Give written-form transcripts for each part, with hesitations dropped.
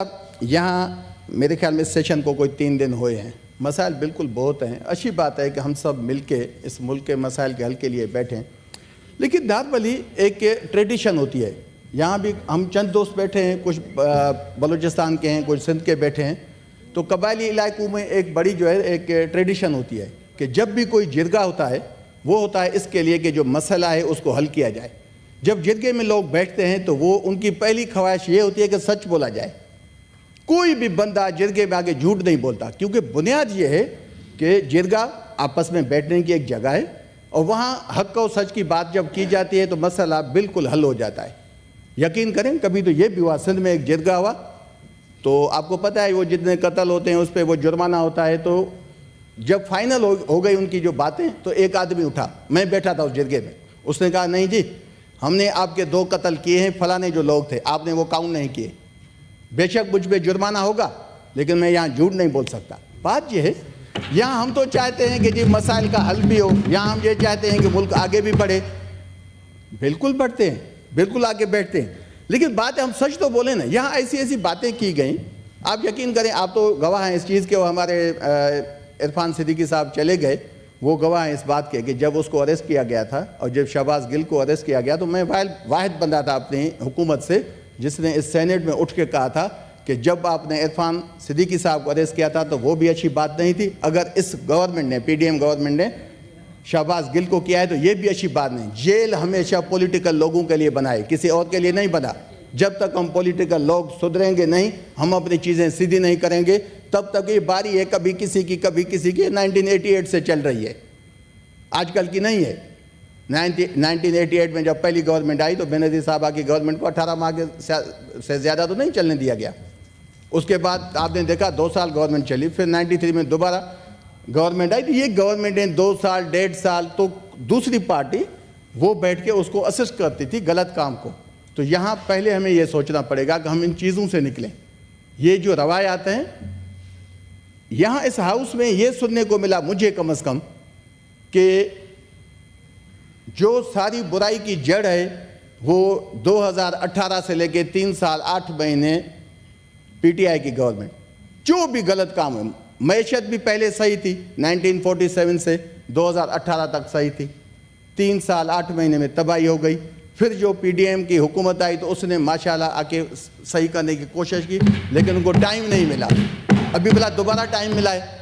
यहाँ मेरे ख्याल में सेशन को कोई 3 दिन हुए हैं। मसाइल बिल्कुल बहुत हैं। अच्छी बात है कि हम सब मिलके इस मुल्क के मसाइल के हल के लिए बैठें, लेकिन नॉर्मली एक ट्रेडिशन होती है। यहाँ भी हम चंद दोस्त बैठे हैं, कुछ बलूचिस्तान के हैं, कुछ सिंध के बैठे हैं। तो कबायली इलाकों में एक बड़ी जो है एक ट्रेडिशन होती है कि जब भी कोई जिरगा होता है वो होता है इसके लिए कि जो मसला है उसको हल किया जाए। जब जिरगे में लोग बैठते हैं तो वो उनकी पहली ख्वाहिश ये होती है कि सच बोला जाए। कोई भी बंदा जिरगे में आगे झूठ नहीं बोलता, क्योंकि बुनियाद ये है कि जिरगा आपस में बैठने की एक जगह है और वहाँ हक और सच की बात जब की जाती है तो मसला बिल्कुल हल हो जाता है। यकीन करें, कभी तो ये भी हुआ, सिंध में एक जिरगा हुआ तो आपको पता है वो जितने कत्ल होते हैं उस पर वो जुर्माना होता है। तो जब फाइनल हो गई उनकी जो बातें, तो एक आदमी उठा, मैं बैठा था उस जिरगे में, उसने कहा नहीं जी, हमने आपके 2 कत्ल किए हैं, फलाने जो लोग थे आपने वो काउंट नहीं किए। बेशक मुझ पे जुर्माना होगा लेकिन मैं यहाँ झूठ नहीं बोल सकता। बात यह है, यहाँ हम तो चाहते हैं कि जी मसाइल का हल भी हो, यहाँ हम ये चाहते हैं कि मुल्क आगे भी बढ़े। बिल्कुल बढ़ते हैं, बिल्कुल आगे बैठते हैं, लेकिन बात है हम सच तो बोले ना। यहाँ ऐसी ऐसी बातें की गई, आप यकीन करें, आप तो गवाह हैं इस चीज़ के। वो हमारे इरफान सिद्दीकी साहब चले गए, वो गवाह हैं इस बात के कि जब उसको अरेस्ट किया गया था और जब शहबाज गिल को अरेस्ट किया गया तो मैं वाहिद बंदा था अपनी हुकूमत से जिसने इस सेनेट में उठ के कहा था कि जब आपने इरफान सिद्दीकी साहब को अरेस्ट किया था तो वो भी अच्छी बात नहीं थी। अगर इस गवर्नमेंट ने, PDM गवर्नमेंट ने शहबाज गिल को किया है तो ये भी अच्छी बात नहीं। जेल हमेशा पॉलिटिकल लोगों के लिए बनाए, किसी और के लिए नहीं बना। जब तक हम पॉलिटिकल लोग सुधरेंगे नहीं, हम अपनी चीज़ें सीधी नहीं करेंगे, तब तक ये बारी है कभी किसी की कभी किसी की। 1988 से चल रही है, आजकल की नहीं है। 1988 में जब पहली गवर्नमेंट आई तो बेनज़ीर साहबा की गवर्नमेंट को 18 माह से ज़्यादा तो नहीं चलने दिया गया। उसके बाद आपने देखा 2 साल गवर्नमेंट चली, फिर 93 में दोबारा गवर्नमेंट आई। तो ये गवर्नमेंट ने 2 साल 1.5 साल तो दूसरी पार्टी वो बैठ के उसको असिस्ट करती थी गलत काम को। तो यहाँ पहले हमें ये सोचना पड़ेगा कि हम इन चीज़ों से निकलें। ये जो रवायात हैं, यहाँ इस हाउस में ये सुनने को मिला मुझे कम से कम कि जो सारी बुराई की जड़ है वो 2018 से लेके 3 साल 8 महीने PTI की गवर्नमेंट, जो भी गलत काम है, मैशत भी पहले सही थी, 1947 से 2018 तक सही थी, 3 साल 8 महीने में तबाही हो गई। फिर जो PDM की हुकूमत आई तो उसने माशाल्लाह आके सही करने की कोशिश की, लेकिन उनको टाइम नहीं मिला। अभी बोला दोबारा टाइम मिला है।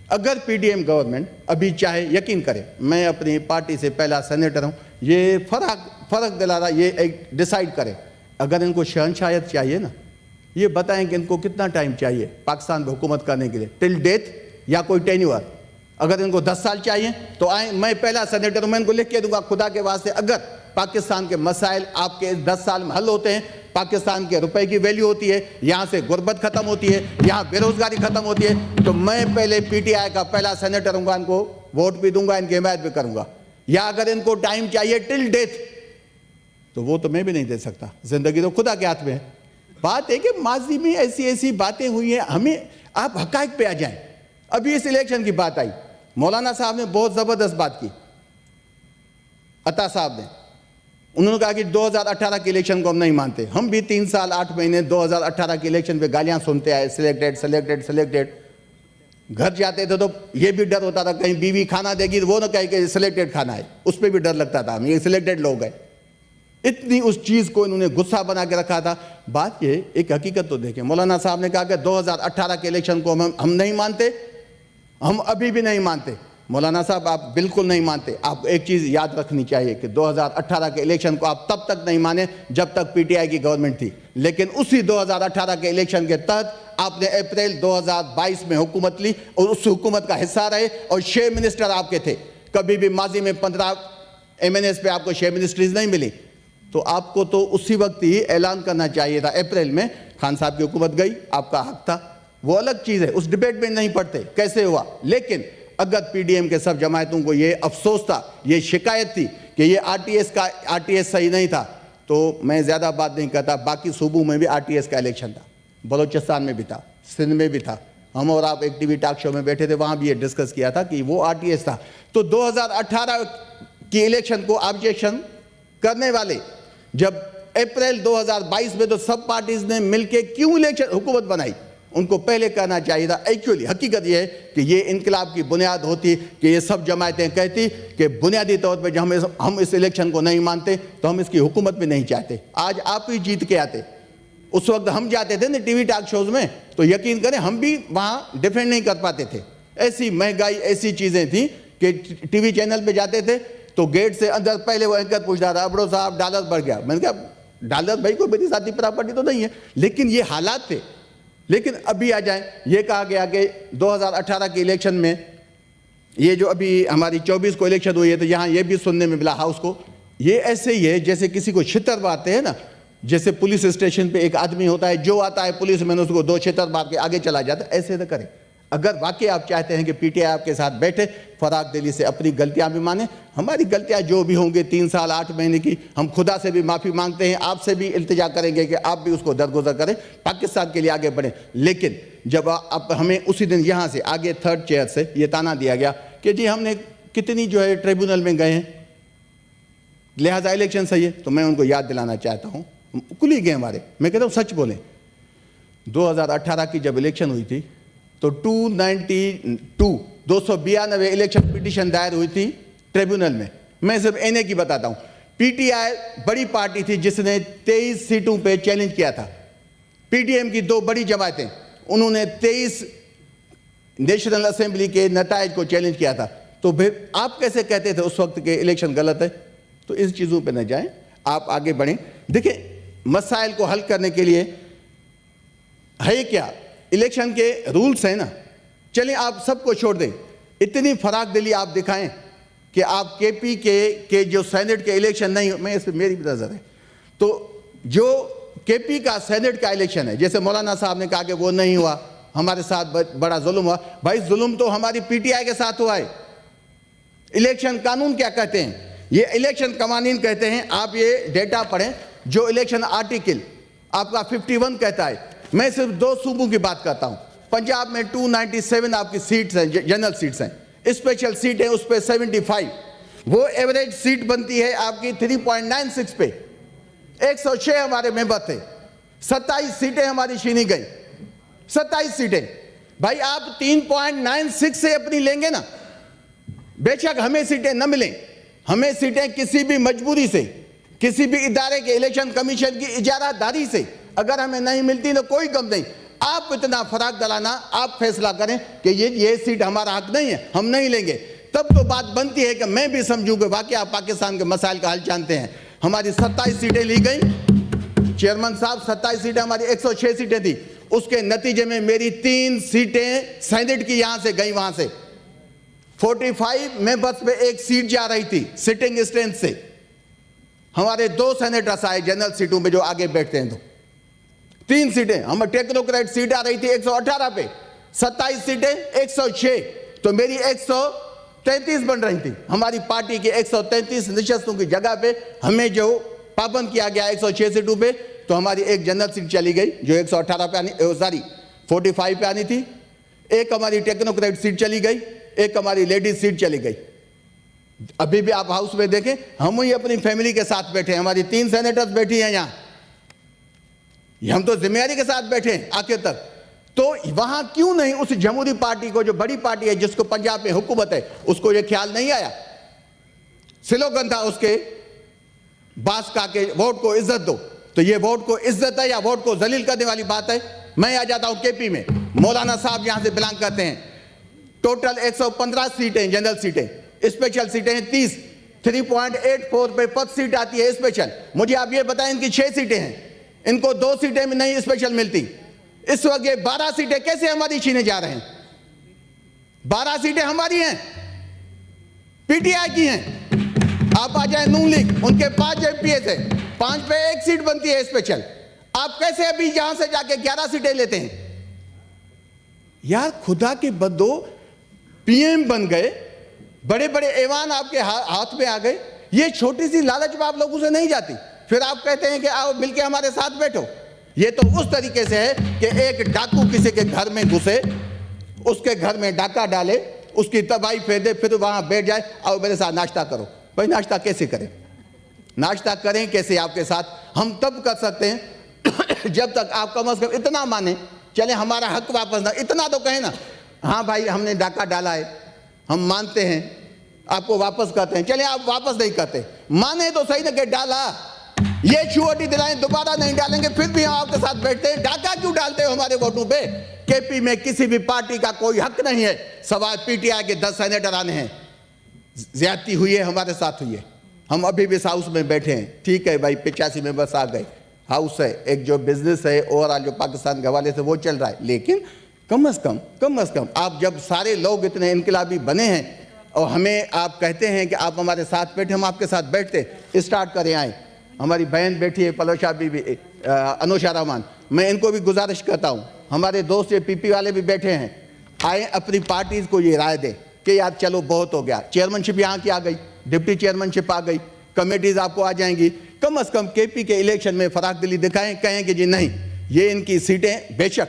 अगर PDM गवर्नमेंट अभी चाहे, यकीन करें, मैं अपनी पार्टी से पहला सेनेटर हूँ, ये फ़र्क दिला, ये एक डिसाइड करें। अगर इनको शहंशाहियत चाहिए ना, ये बताएं कि इनको कितना टाइम चाहिए पाकिस्तान में हुकूमत करने के लिए, टिल डेथ या कोई टेन्यूअर। अगर इनको 10 साल चाहिए तो आए, मैं पहला सेनेटर हूँ, मैं इनको लिख के दूंगा खुदा के वास्ते, अगर पाकिस्तान के मसाइल आपके 10 साल में हल होते हैं, पाकिस्तान के रुपए की वैल्यू होती है, यहाँ से गुर्बत खत्म होती है, यहाँ बेरोजगारी खत्म होती है, तो मैं पहले PTI का पहला सेनेटर हूँगा, इनको वोट भी दूंगा, इनकी हिमायत भी करूँगा। या अगर इनको टाइम चाहिए टिल डेथ, तो वो तो मैं भी नहीं दे सकता, जिंदगी तो खुदा के हाथ में है। बात है कि माजी में ऐसी ऐसी बातें हुई हैं, हमें आप हकायक पे आ जाएं। अभी इस इलेक्शन की बात आई, मौलाना साहब ने बहुत ज़बरदस्त बात की, अता साहब ने, उन्होंने कहा कि 2018 के इलेक्शन को हम नहीं मानते। हम भी 3 साल 8 महीने 2018 के इलेक्शन पे गालियां सुनते आए, सिलेक्टेड। घर जाते थे तो ये भी डर होता था कहीं बीवी खाना देगी तो वो ना कहे कि सिलेक्टेड खाना है, उस पर भी डर लगता था, हम ये सिलेक्टेड लोग हैं। इतनी उस चीज़ को इन्होंने गुस्सा बना के रखा था। बात ये एक हकीकत तो देखें, मौलाना साहब ने कहा कि 2018 के इलेक्शन को हम नहीं मानते, हम अभी भी नहीं मानते। मौलाना साहब आप बिल्कुल नहीं मानते। आपको एक चीज़ याद रखनी चाहिए कि 2018 के इलेक्शन को आप तब तक नहीं माने जब तक PTI की गवर्नमेंट थी, लेकिन उसी 2018 के इलेक्शन के तहत आपने अप्रैल 2022 में हुकूमत ली और उस हुकूमत का हिस्सा रहे और 6 मिनिस्टर आपके थे। कभी भी माजी में 15 MNS पे आपको 6 मिनिस्ट्रीज नहीं मिली, तो आपको तो उसी वक्त ही ऐलान करना चाहिए था। अप्रैल में खान साहब की हुकूमत गई, आपका हक था, वो अलग चीज़ है, उस डिबेट में नहीं पड़ते कैसे हुआ। लेकिन अगर PDM के सब जमायतों को ये अफसोस था, ये शिकायत थी कि ये RTS सही नहीं था, तो मैं ज़्यादा बात नहीं करता। बाकी सूबों में भी RTS का इलेक्शन था, बलूचिस्तान में भी था, सिंध में भी था। हम और आप एक TV टॉक शो में बैठे थे, वहाँ भी ये डिस्कस किया था कि वो RTS था। तो 2018 की इलेक्शन को ऑब्जेक्शन करने वाले जब अप्रैल 2022 में तो सब पार्टीज ने मिलकर क्यों इलेक्शन हुकूमत बनाई? उनको पहले कहना चाहिए था। एक्चुअली हकीकत यह है कि ये इनकलाब की बुनियाद होती कि ये सब जमातें कहती कि बुनियादी तौर पर जब हम इस इलेक्शन को नहीं मानते तो हम इसकी हुकूमत भी नहीं चाहते। आज आप ही जीत के आते। उस वक्त हम जाते थे ना टीवी टॉक शोज में, तो यकीन करें हम भी वहाँ डिफेंड नहीं कर पाते थे। ऐसी महंगाई, ऐसी चीज़ें थी कि टीवी चैनल पे जाते थे तो गेट से अंदर पहले वो एंकर पूछता था, अबड़ो साहब डॉलर बढ़ गया। मैंने कहा डॉलर भाई कोई मेरी साथी प्रॉपर्टी तो नहीं है, लेकिन ये हालात थे। लेकिन अभी आ जाए, ये कहा गया कि 2018 के इलेक्शन में, ये जो अभी हमारी 24 को इलेक्शन हुई है, तो यहाँ ये भी सुनने में मिला हाउस को, ये ऐसे ही है जैसे किसी को छितर मारते हैं ना, जैसे पुलिस स्टेशन पे एक आदमी होता है, जो आता है पुलिस मैन उसको 2 छितर मार के आगे चला जाता है। ऐसे न करें। अगर वाकई आप चाहते हैं कि पीटीआई आपके साथ बैठे, फराग दिली से अपनी गलतियां भी माने। हमारी गलतियां जो भी होंगी 3 साल 8 महीने की, हम खुदा से भी माफ़ी मांगते हैं, आपसे भी इल्तिजा करेंगे कि आप भी उसको दरगुजर करें, पाकिस्तान के लिए आगे बढ़ें। लेकिन जब आप हमें उसी दिन यहाँ से आगे 3rd चेयर से ये ताना दिया गया कि जी हमने कितनी जो है ट्रिब्यूनल में गए हैं, लिहाजा इलेक्शन सही है, तो मैं उनको याद दिलाना चाहता हूँ, कुल ही गए हमारे। मैं कहता हूँ सच बोलें, 2018 की जब इलेक्शन हुई थी तो 292 इलेक्शन पिटीशन दायर हुई थी ट्रिब्यूनल में। मैं सिर्फ एनए की बताता हूं। पीटीआई बड़ी पार्टी थी जिसने 23 सीटों पे चैलेंज किया था। पीडीएम की 2 बड़ी जमातें, उन्होंने 23 नेशनल असेंबली के नतायज को चैलेंज किया था। तो फिर आप कैसे कहते थे उस वक्त के इलेक्शन गलत है? तो इस चीज़ों पे न जाएं, आप आगे बढ़ें। देखिए, मसाइल को हल करने के लिए है क्या, इलेक्शन के रूल्स हैं ना। चलिए आप सबको छोड़ दें, इतनी फराक दिली आप दिखाएं कि आप केपी के जो सेनेट के इलेक्शन नहीं, मैं इस पर मेरी भी नजर है, तो जो केपी का सेनेट का इलेक्शन है, जैसे मौलाना साहब ने कहा कि वो नहीं हुआ, हमारे साथ बड़ा जुल्म हुआ। भाई जुल्म तो हमारी पीटीआई के साथ हुआ है। इलेक्शन कानून क्या कहते हैं? ये इलेक्शन कवानीन कहते हैं। आप ये डेटा पढ़ें, जो इलेक्शन आर्टिकल आपका 51 कहता है। मैं सिर्फ 2 सूबों की बात करता हूं। पंजाब में 297 आपकी सीट्स हैं, जनरल सीट्स हैं। स्पेशल सीट है उस पर 75। वो एवरेज सीट बनती है आपकी 3.96 पे। 106 हमारे मेंबर थे, 27 सीटें हमारी छीनी गई। 27 सीटें। भाई आप 3.96 से अपनी लेंगे ना, बेशक हमें सीटें न मिलें, हमें सीटें किसी भी मजबूरी से, किसी भी इदारे के इलेक्शन कमीशन की इजारादारी से अगर हमें नहीं मिलती तो कोई गम नहीं। आप इतना फराक दलाना, आप फैसला करें कि ये सीट हमारा हक नहीं है, हम नहीं लेंगे। तब तो बात बनती है कि मैं भी समझूं कि वाकई आप पाकिस्तान के मसाइल का हल जानते हैं। हमारी 27 सीटें ली गई, चेयरमैन साहब 27 सीटें, हमारी 106 सीटें थी। उसके नतीजे में मेरी 3 सीटें सेनेट की यहां से गई, वहां से 45 मेंबर्स पे 1 सीट जा रही थी सिटिंग स्ट्रेंथ से। हमारे 2 सेनेटर्स आए जनरल सीटों में जो आगे बैठते हैं, तो 3 सीटें। हम टेक्नोक्रेट सीट आ रही थी 118 पे, 27 सीटें 106, तो मेरी 133 बन रही थी। हमारी पार्टी की 133 नशस्तों की जगह पे हमें जो पाबंद किया गया 106 सीटों पे, तो हमारी 1 जनरल सीट चली गई जो 118 पे आनी, 45 पे आनी थी। 1 हमारी टेक्नोक्रेट सीट चली गई, 1 हमारी लेडीज सीट चली गई। अभी भी आप हाउस में देखें, हम ही अपनी फैमिली के साथ बैठे हैं, हमारी 3 सेनेटर्स बैठी हैं यहाँ, हम तो जिम्मेदारी के साथ बैठे हैं आखिर तक। तो वहां क्यों नहीं उस जमहूरी पार्टी को, जो बड़ी पार्टी है जिसको पंजाब में हुकूमत है, उसको यह ख्याल नहीं आया? स्लोगन था उसके, बासका के वोट को इज्जत दो। तो ये वोट को इज्जत है या वोट को जलील करने वाली बात है? मैं आ जाता हूं केपी में, मौलाना साहब यहां से बिलोंग करते हैं। टोटल 115 सीटें जनरल सीटें, स्पेशल सीटें हैं 30। 3.84 पे पद सीट आती है स्पेशल। मुझे आप ये बताएं, इनकी 6 सीटें हैं, इनको 2 सीटें में नहीं स्पेशल मिलती। इस वक्त ये 12 सीटें कैसे हमारी छीने जा रहे हैं? 12 सीटें हमारी हैं, पीटीआई की हैं। आप आ जाए नून लीग, उनके 5 एमपीएस है, 5 पे 1 सीट बनती है स्पेशल। आप कैसे अभी यहां से जाके 11 सीटें लेते हैं? यार खुदा के बंदो, पीएम बन गए, बड़े बड़े ऐवान आपके हाथ में आ गए, ये छोटी सी लालच आप लोगों से नहीं जाती। फिर आप कहते हैं कि आओ मिलके हमारे साथ बैठो। ये तो उस तरीके से है कि एक डाकू किसी के घर में घुसे, उसके घर में डाका डाले, उसकी तबाही फेर दे, फिर वहां बैठ जाए, आओ मेरे साथ नाश्ता करो। भाई नाश्ता कैसे करें? नाश्ता करें कैसे आपके साथ? हम तब कर सकते हैं जब तक आप कम से कम इतना माने, चले हमारा हक वापस ना, इतना तो कहें ना, हाँ भाई हमने डाका डाला है, हम मानते हैं, आपको वापस करते हैं। चले आप वापस नहीं करते, माने तो सही ना कि डाला, ये श्योरिटी दिलाएं दोबारा नहीं डालेंगे, फिर भी हम आपके साथ बैठते हैं। डाका क्यों डालते हो हमारे वोटों पे? केपी में किसी भी पार्टी का कोई हक नहीं है, सवाल पीटीआई के 10 सेनेटर आने हैं। ज्यादती हुई है, हमारे साथ हुई है, हम अभी भी हाउस में बैठे हैं। ठीक है भाई, 85 मेंबर्स आ गए, हाउस है, एक जो बिजनेस है ओवरऑल जो पाकिस्तान के हवाले से वो चल रहा है, लेकिन कम से कम आप जब सारे लोग इतने इनकलाबी बने हैं और हमें आप कहते हैं कि आप हमारे साथ बैठे, हम आपके साथ बैठते, स्टार्ट करें आए। हमारी बहन बैठी है पलोशा बीबी, अनुषा रहमान, मैं इनको भी गुजारिश करता हूँ, हमारे दोस्त ये पीपी वाले भी बैठे हैं, आए अपनी पार्टीज को ये राय दे कि यार चलो बहुत हो गया, चेयरमैनशिप यहाँ की आ गई, डिप्टी चेयरमैनशिप आ गई, कमेटीज आपको आ जाएंगी, कम से कम केपी के इलेक्शन में फराक दिली दिखाएं, कहें कि जी नहीं ये इनकी सीटें, बेशक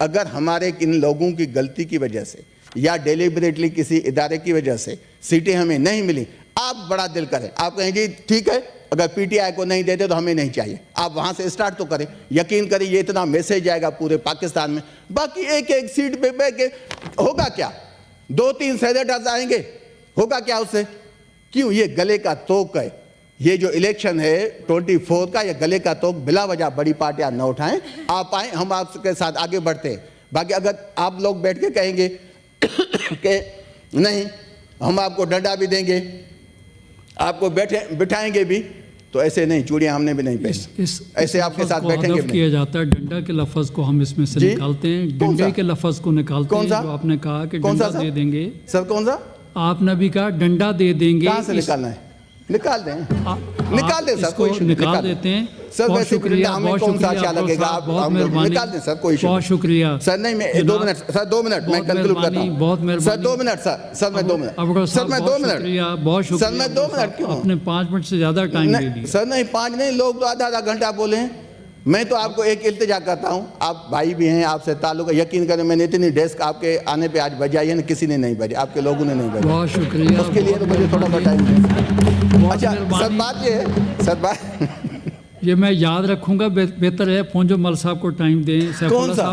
अगर हमारे इन लोगों की गलती की वजह से या डेलिबरेटली किसी इदारे की वजह से सीटें हमें नहीं मिली, आप बड़ा दिल करें, आप कहें जी ठीक है अगर पीटीआई को नहीं देते तो हमें नहीं चाहिए, आप वहां से स्टार्ट तो करें। यकीन करें ये इतना मैसेज आएगा पूरे पाकिस्तान में। बाकी एक एक सीट पे बैठ के होगा क्या, 2-3 सेनेटर्स आएंगे, होगा क्या उससे? क्यों? ये गले का तोक है, ये जो इलेक्शन है 24 का, ये गले का तोक बिला वजह बड़ी पार्टियां न उठाएं, आप आए, हम आपके साथ आगे बढ़ते हैं। बाकी अगर आप लोग बैठ के कहेंगे कि नहीं हम आपको डंडा भी देंगे, आपको बिठाएंगे भी, तो ऐसे नहीं, चूड़ियां हमने भी नहीं पहनी, ऐसे आपके साथ बैठेंगे भी किया जाता है। डंडा के लफ्ज को हम इसमें से निकालते हैं, डंडे के लफ्ज को निकालते हैं। जो आपने कहा कि डंडा दे देंगे, सर कौन सा आपने भी कहा डंडा दे देंगे, कहां से निकालना है? निकाल दें, निकाल दें सर, कोई निकाल देते हैं सर। बहुत शुक्रिया, बहुत शुक्रिया, अच्छा लगेगा, आप निकाल दें सर, कोई बहुत शुक्रिया सर। नहीं मैं 2 मिनट सर, 2 मिनट मैं कंक्लूड करता हूं, बहुत मेहरबानी सर, 2 मिनट सर मैं 2 मिनट सर, मैं 2 मिनट, बहुत शुक्रिया सर मैं 2 मिनट क्यों? आपने 5 मिनट से ज्यादा टाइम ले लिया सर। नहीं 5 नहीं, लोग तो आधा घंटा बोले हैं। मैं तो आपको एक इल्तिजा करता हूं, आप भाई भी हैं, आपसे ताल्लुक, यकीन करें मैंने इतनी डेस्क आपके आने पे आज बजाई है ना, किसी ने नहीं बजाई, आपके लोगों ने नहीं बजाई, बहुत शुक्रिया, उसके लिए तो मुझे थोड़ा सा टाइम दें। अच्छा सर, बात ये है सर, बात ये मैं याद रखूंगा, बेहतर है फोंजो मल साहब को टाइम दें। कौन सा?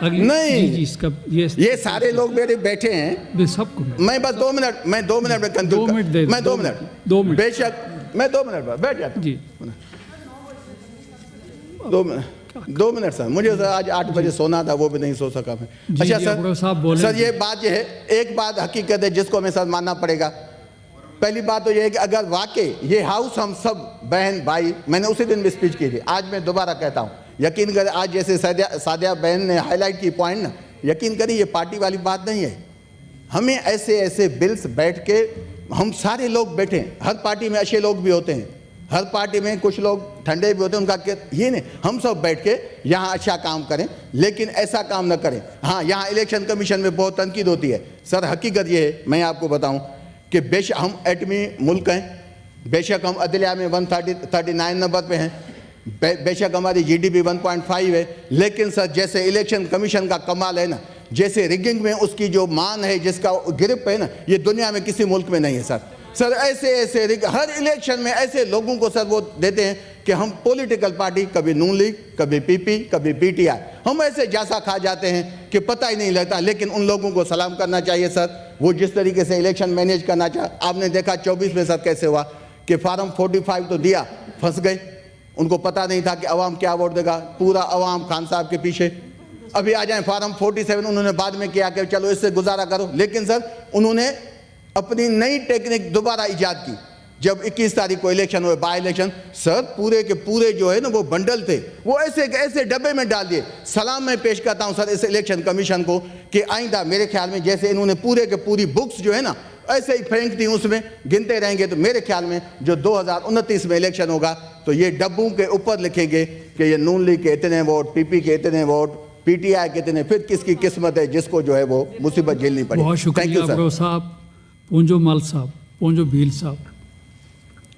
नहीं जी, इसका ये सारे लोग मेरे बैठे हैं, सबको मैं बस 2 मिनट, मैं 2 मिनट में कंक्लूड, मैं 2 मिनट, बेशक मैं 2 मिनट बैठ जाता जी, 2 मिनट सर। मुझे सर आज 8 बजे सोना था, वो भी नहीं सो सका मैं। अच्छा सर ये बात ये है, एक बात हकीकत है जिसको हमें सर मानना पड़ेगा। पहली बात तो ये है कि अगर वाकई ये हाउस हम सब बहन भाई, मैंने उसी दिन भी स्पीच की थी, आज मैं दोबारा कहता हूँ, यकीन करें आज जैसे सादिया बहन ने हाईलाइट की पॉइंट ना, यकीन करें ये पार्टी वाली बात नहीं है। हमें ऐसे ऐसे बिल्स बैठ के, हम सारे लोग बैठे, हर पार्टी में अच्छे लोग भी होते हैं, हर पार्टी में कुछ लोग ठंडे भी होते हैं, उनका ये नहीं, हम सब बैठ के यहाँ अच्छा काम करें, लेकिन ऐसा काम न करें। हाँ, यहाँ इलेक्शन कमीशन में बहुत तनकीद होती है सर, हकीकत ये है, मैं आपको बताऊं कि बेशक हम एटमी मुल्क हैं, बेशक हम अदलिया में 139 नंबर पे हैं, बेशक हमारी जीडीपी 1.5 है, लेकिन सर जैसे इलेक्शन कमीशन का कमाल है ना, जैसे रिगिंग में उसकी जो मान है, जिसका गिरफ्त है ना, ये दुनिया में किसी मुल्क में नहीं है सर। सर ऐसे ऐसे हर इलेक्शन में ऐसे लोगों को सर वो देते हैं कि हम पॉलिटिकल पार्टी, कभी नून लीग, कभी पीपी, कभी पीटीआई, हम ऐसे जासा खा जाते हैं कि पता ही नहीं लगता। लेकिन उन लोगों को सलाम करना चाहिए सर, वो जिस तरीके से इलेक्शन मैनेज करना चाहिए। आपने देखा 24 में सर कैसे हुआ कि फार्म 45 तो दिया, फंस गए, उनको पता नहीं था कि अवाम क्या वोट देगा, पूरा अवाम खान साहब के पीछे। अभी आ जाए फार्म 47, उन्होंने बाद में किया कि चलो इससे गुजारा करो, लेकिन सर उन्होंने अपनी नई टेक्निक दोबारा इजाद की। जब 21 तारीख को इलेक्शन हुए, बाई इलेक्शन, सर पूरे के पूरे जो है ना वो बंडल थे, वो ऐसे ऐसे डब्बे में डाल दिए। सलाम मैं पेश करता हूं सर इस इलेक्शन कमीशन को कि आइंदा मेरे ख्याल में जैसे इन्होंने पूरे के पूरी बुक्स जो है ना ऐसे ही फेंक दी, उसमें गिनते रहेंगे, तो मेरे ख्याल में जो 2029 में इलेक्शन होगा तो ये डब्बों के ऊपर लिखेंगे कि ये नून लीग के इतने वोट, पीपी के इतने वोट, पीटीआई के इतने, फिर किसकी किस्मत है जिसको जो है वो मुसीबत झेलनी पड़ी। बहुत शुक्रिया साहब, पूंजो मल साहब, पूंजो भील साहब।